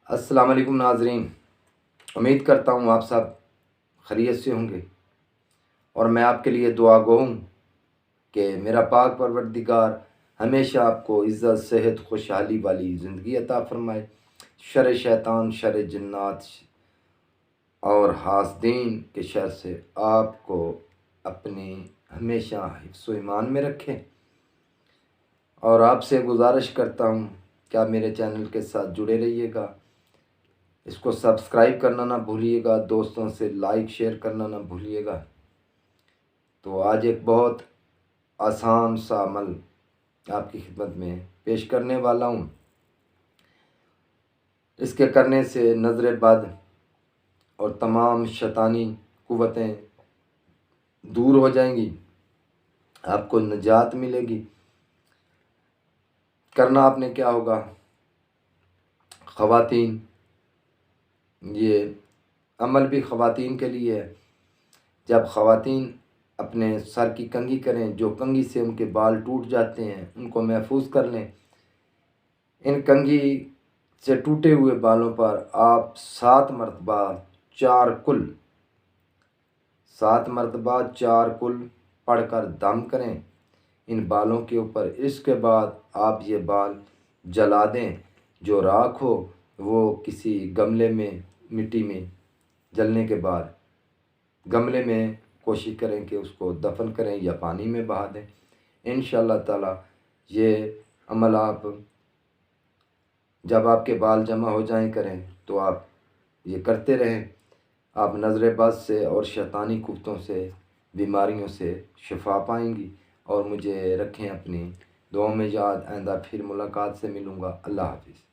السلام علیکم ناظرین، امید کرتا ہوں آپ سب خیریت سے ہوں گے، اور میں آپ کے لیے دعا گو ہوں کہ میرا پاک پروردگار ہمیشہ آپ کو عزت، صحت، خوشحالی والی زندگی عطا فرمائے، شر شیطان، شر جنات اور حاسدین کے شر سے آپ کو اپنے ہمیشہ حفظ و ایمان میں رکھیں۔ اور آپ سے گزارش کرتا ہوں کہ آپ میرے چینل کے ساتھ جڑے رہیے گا، اس کو سبسکرائب کرنا نہ بھولیے گا، دوستوں سے لائک شیئر کرنا نہ بھولیے گا۔ تو آج ایک بہت آسان سا عمل آپ کی خدمت میں پیش کرنے والا ہوں۔ اس کے کرنے سے نظر بد اور تمام شیطانی قوتیں دور ہو جائیں گی، آپ کو نجات ملے گی۔ کرنا آپ نے کیا ہوگا، خواتین، یہ عمل بھی خواتین کے لیے ہے۔ جب خواتین اپنے سر کی کنگھی کریں، جو کنگھی سے ان کے بال ٹوٹ جاتے ہیں ان کو محفوظ کر لیں۔ ان کنگھی سے ٹوٹے ہوئے بالوں پر آپ 7 مرتبہ 4 کل پڑھ کر دم کریں ان بالوں کے اوپر۔ اس کے بعد آپ یہ بال جلا دیں، جو راکھ ہو وہ کسی گملے میں، مٹی میں جلنے کے بعد گملے میں کوشش کریں کہ اس کو دفن کریں یا پانی میں بہا دیں۔ انشاءاللہ تعالی یہ عمل آپ جب آپ کے بال جمع ہو جائیں کریں تو آپ یہ کرتے رہیں، آپ نظر بد سے اور شیطانی قوتوں سے، بیماریوں سے شفا پائیں گی۔ اور مجھے رکھیں اپنی دعاؤں میں یاد۔ آئندہ پھر ملاقات سے ملوں گا۔ اللہ حافظ۔